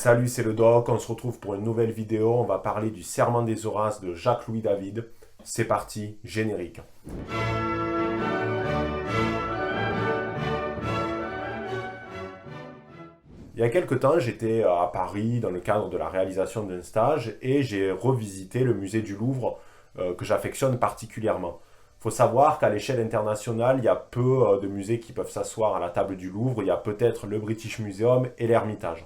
Salut, c'est le Doc, on se retrouve pour une nouvelle vidéo, on va parler du Serment des Horaces de Jacques-Louis David. C'est parti, générique. Il y a quelques temps, j'étais à Paris dans le cadre de la réalisation d'un stage et j'ai revisité le musée du Louvre que j'affectionne particulièrement. Il faut savoir qu'à l'échelle internationale, il y a peu de musées qui peuvent s'asseoir à la table du Louvre. Il y a peut-être le British Museum et l'Ermitage.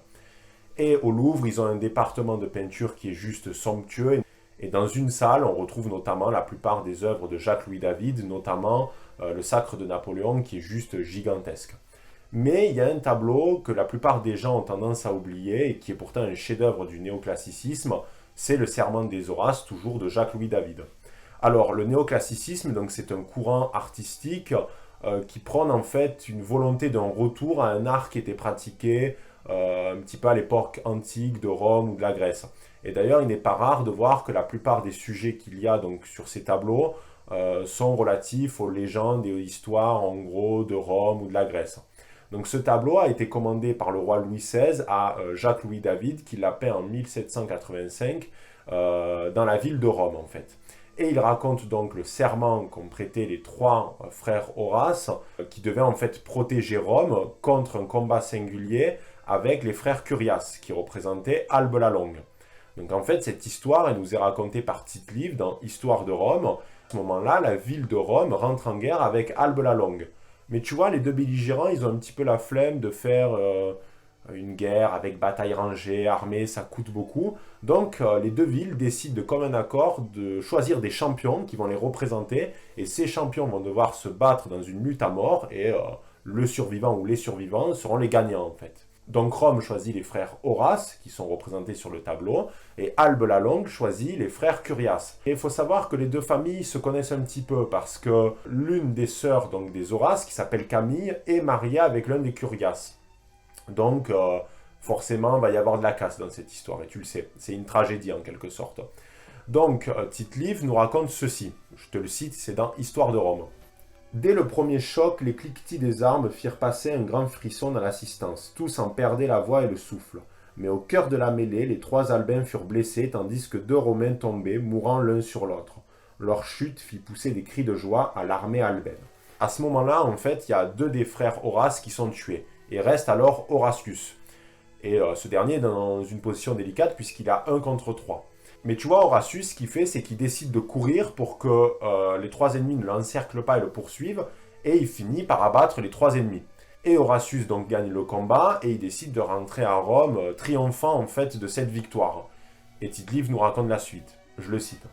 Et au Louvre, ils ont un département de peinture qui est juste somptueux. Et dans une salle, on retrouve notamment la plupart des œuvres de Jacques-Louis David, notamment le Sacre de Napoléon qui est juste gigantesque. Mais il y a un tableau que la plupart des gens ont tendance à oublier et qui est pourtant un chef-d'œuvre du néoclassicisme, c'est le Serment des Horaces, toujours de Jacques-Louis David. Alors, le néoclassicisme, donc, c'est un courant artistique qui prône en fait une volonté d'un retour à un art qui était pratiqué un petit peu à l'époque antique de Rome ou de la Grèce. Et d'ailleurs, il n'est pas rare de voir que la plupart des sujets qu'il y a donc sur ces tableaux sont relatifs aux légendes et aux histoires en gros de Rome ou de la Grèce. Donc ce tableau a été commandé par le roi Louis XVI à Jacques-Louis David, qui l'a peint en 1785 dans la ville de Rome en fait. Et il raconte donc le serment qu'ont prêté les trois frères Horace, qui devaient en fait protéger Rome contre un combat singulier avec les frères Curiace, qui représentaient Albe la Longue. Donc en fait, cette histoire, elle nous est racontée par Tite-Live dans Histoire de Rome. À ce moment-là, la ville de Rome rentre en guerre avec Albe la Longue. Mais tu vois, les deux belligérants, ils ont un petit peu la flemme de faire une guerre avec bataille rangée, armée, ça coûte beaucoup. Donc les deux villes décident de commun accord de choisir des champions qui vont les représenter. Et ces champions vont devoir se battre dans une lutte à mort. Et le survivant ou les survivants seront les gagnants en fait. Donc Rome choisit les frères Horace, qui sont représentés sur le tableau, et Albe la Longue choisit les frères Curiace. Et il faut savoir que les deux familles se connaissent un petit peu, parce que l'une des sœurs donc, des Horace, qui s'appelle Camille, est mariée avec l'un des Curiace. Donc forcément, il va y avoir de la casse dans cette histoire, et tu le sais, c'est une tragédie en quelque sorte. Donc Tite-Live nous raconte ceci, je te le cite, c'est dans Histoire de Rome. Dès le premier choc, les cliquetis des armes firent passer un grand frisson dans l'assistance. Tous en perdaient la voix et le souffle. Mais au cœur de la mêlée, les trois Albins furent blessés, tandis que deux Romains tombaient, mourant l'un sur l'autre. Leur chute fit pousser des cris de joie à l'armée albaine. À ce moment-là, en fait, il y a deux des frères Horace qui sont tués. Et reste alors Horatius. Et ce dernier est dans une position délicate puisqu'il a 1 contre 3. Mais tu vois, Horatius, ce qu'il fait, c'est qu'il décide de courir pour que les trois ennemis ne l'encerclent pas et le poursuivent, et il finit par abattre les trois ennemis. Et Horatius donc gagne le combat, et il décide de rentrer à Rome, triomphant en fait de cette victoire. Et Tite-Live nous raconte la suite, je le cite.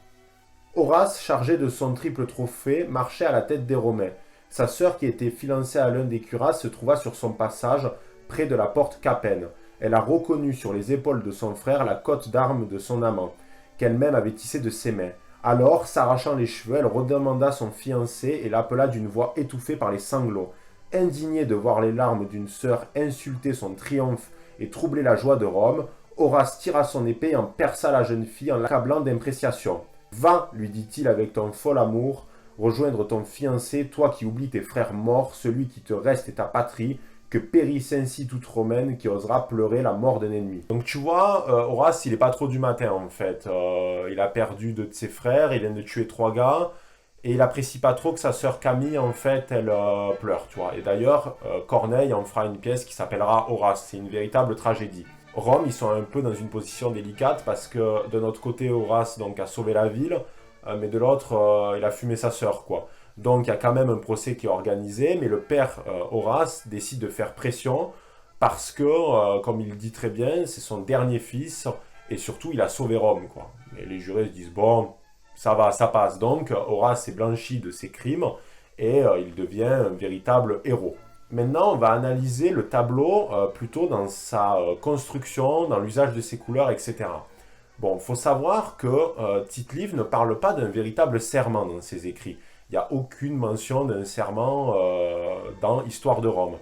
Horace, chargé de son triple trophée, marchait à la tête des Romains. Sa sœur, qui était fiancée à l'un des cuirasses, se trouva sur son passage, près de la porte Capène. Elle a reconnu sur les épaules de son frère la cotte d'armes de son amant, qu'elle-même avait tissé de ses mains. Alors, s'arrachant les cheveux, elle redemanda son fiancé et l'appela d'une voix étouffée par les sanglots. Indigné de voir les larmes d'une sœur insulter son triomphe et troubler la joie de Rome, Horace tira son épée et en perça la jeune fille en l'accablant d'impréciations. « Va, lui dit-il avec ton fol amour, rejoindre ton fiancé, toi qui oublies tes frères morts, celui qui te reste est ta patrie, que périsse ainsi toute romaine qui osera pleurer la mort d'un ennemi. » Donc tu vois, Horace, il est pas trop du matin en fait. Il a perdu deux de ses frères, il vient de tuer 3 gars, et il apprécie pas trop que sa sœur Camille, en fait, elle pleure, tu vois. Et d'ailleurs, Corneille en fera une pièce qui s'appellera Horace. C'est une véritable tragédie. Rome, ils sont un peu dans une position délicate parce que de notre côté, Horace donc, a sauvé la ville, mais de l'autre, il a fumé sa sœur, quoi. Donc il y a quand même un procès qui est organisé, mais le père Horace décide de faire pression parce que, comme il dit très bien, c'est son dernier fils et surtout il a sauvé Rome, quoi. Et les jurés se disent bon, ça va, ça passe. Donc Horace est blanchi de ses crimes et il devient un véritable héros. Maintenant, on va analyser le tableau plutôt dans sa construction, dans l'usage de ses couleurs, etc. Bon, il faut savoir que Tite-Live ne parle pas d'un véritable serment dans ses écrits. Il n'y a aucune mention d'un serment dans Histoire de Rome.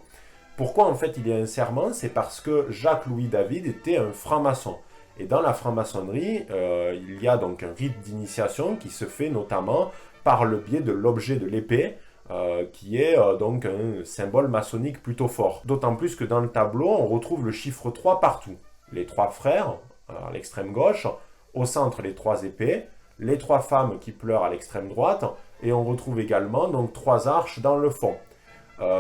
Pourquoi en fait il y a un serment? C'est parce que Jacques-Louis David était un franc-maçon. Et dans la franc-maçonnerie, il y a donc un rite d'initiation qui se fait notamment par le biais de l'objet de l'épée, qui est donc un symbole maçonnique plutôt fort. D'autant plus que dans le tableau, on retrouve le chiffre 3 partout. les 3 frères à l'extrême gauche, au centre les 3 épées, les 3 femmes qui pleurent à l'extrême droite, et on retrouve également donc 3 arches dans le fond.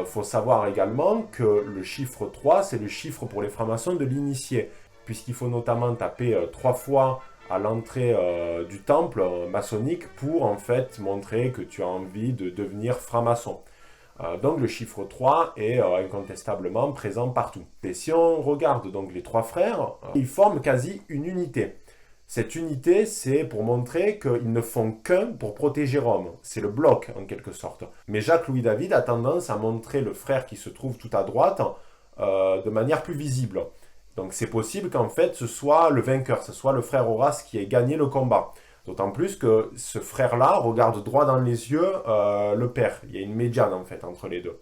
Faut savoir également que le chiffre 3, c'est le chiffre pour les francs-maçons de l'initié, puisqu'il faut notamment taper 3 fois à l'entrée du temple maçonnique pour en fait montrer que tu as envie de devenir franc-maçon. Donc le chiffre 3 est incontestablement présent partout. Et si on regarde donc les 3 frères, ils forment quasi une unité. Cette unité, c'est pour montrer qu'ils ne font qu'un pour protéger Rome. C'est le bloc, en quelque sorte. Mais Jacques-Louis David a tendance à montrer le frère qui se trouve tout à droite de manière plus visible. Donc c'est possible qu'en fait, ce soit le vainqueur, ce soit le frère Horace qui ait gagné le combat. D'autant plus que ce frère-là regarde droit dans les yeux le père. Il y a une médiane, en fait, entre les deux.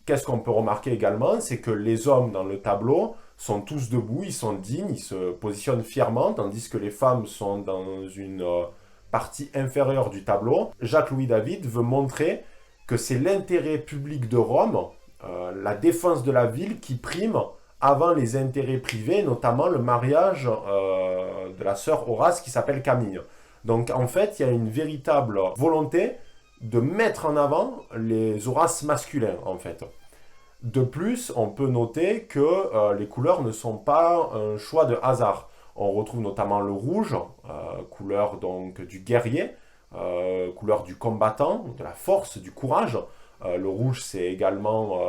Qu'est-ce qu'on peut remarquer également, c'est que les hommes dans le tableau sont tous debout, ils sont dignes, ils se positionnent fièrement, tandis que les femmes sont dans une partie inférieure du tableau. Jacques-Louis David veut montrer que c'est l'intérêt public de Rome, la défense de la ville qui prime avant les intérêts privés, notamment le mariage de la sœur Horace qui s'appelle Camille. Donc en fait, il y a une véritable volonté de mettre en avant les Horaces masculins, en fait. De plus, on peut noter que les couleurs ne sont pas un choix de hasard. On retrouve notamment le rouge, couleur donc du guerrier, couleur du combattant, de la force, du courage. Le rouge, c'est également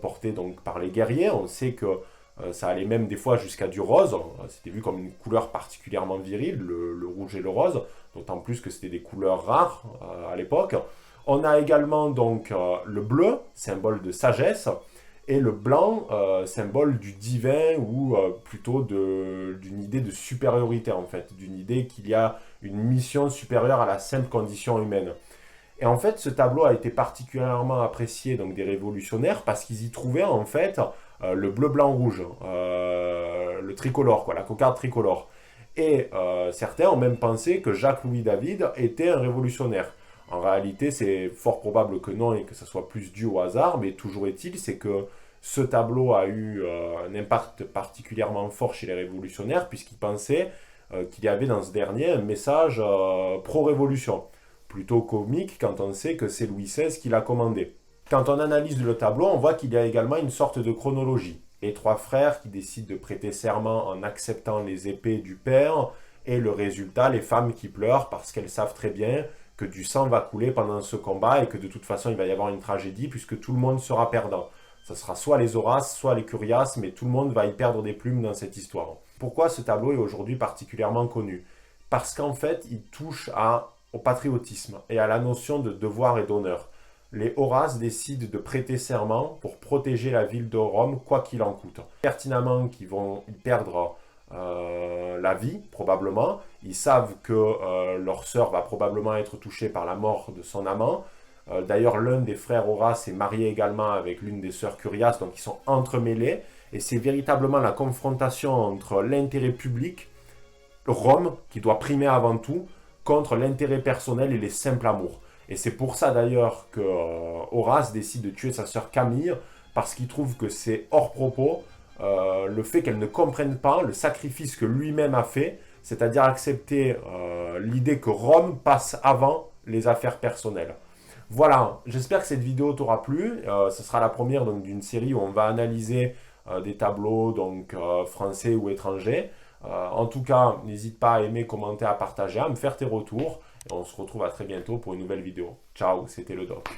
porté donc par les guerriers. On sait que ça allait même des fois jusqu'à du rose. C'était vu comme une couleur particulièrement virile, le rouge et le rose, d'autant plus que c'était des couleurs rares à l'époque. On a également donc le bleu, symbole de sagesse, et le blanc, symbole du divin ou plutôt d'une idée de supériorité en fait, d'une idée qu'il y a une mission supérieure à la simple condition humaine. Et en fait, ce tableau a été particulièrement apprécié donc, des révolutionnaires parce qu'ils y trouvaient en fait le bleu, blanc, rouge, le tricolore, quoi, la cocarde tricolore. Et certains ont même pensé que Jacques-Louis David était un révolutionnaire. En réalité, c'est fort probable que non et que ça soit plus dû au hasard, mais toujours est-il, c'est que ce tableau a eu un impact particulièrement fort chez les révolutionnaires, puisqu'ils pensaient qu'il y avait dans ce dernier un message pro-révolution, plutôt comique quand on sait que c'est Louis XVI qui l'a commandé. Quand on analyse le tableau, on voit qu'il y a également une sorte de chronologie. Les 3 frères qui décident de prêter serment en acceptant les épées du père, et le résultat, les femmes qui pleurent parce qu'elles savent très bien que du sang va couler pendant ce combat et que de toute façon il va y avoir une tragédie puisque tout le monde sera perdant. Ce sera soit les Horaces, soit les Curiaces, mais tout le monde va y perdre des plumes dans cette histoire. Pourquoi ce tableau est aujourd'hui particulièrement connu? Parce qu'en fait, il touche au patriotisme et à la notion de devoir et d'honneur. Les Horaces décident de prêter serment pour protéger la ville de Rome, quoi qu'il en coûte. Pertinemment qu'ils vont y perdre la vie, probablement. Ils savent que leur sœur va probablement être touchée par la mort de son amant. D'ailleurs, l'un des frères Horace est marié également avec l'une des sœurs Curiaces, donc ils sont entremêlés. Et c'est véritablement la confrontation entre l'intérêt public, Rome, qui doit primer avant tout, contre l'intérêt personnel et les simples amours. Et c'est pour ça d'ailleurs que Horace décide de tuer sa sœur Camille, parce qu'il trouve que c'est hors propos, le fait qu'elle ne comprenne pas le sacrifice que lui-même a fait, c'est-à-dire accepter l'idée que Rome passe avant les affaires personnelles. Voilà, j'espère que cette vidéo t'aura plu. Ce sera la première d'une série où on va analyser des tableaux donc, français ou étrangers. En tout cas, n'hésite pas à aimer, commenter, à partager, à me faire tes retours. Et on se retrouve à très bientôt pour une nouvelle vidéo. Ciao, c'était le Doc.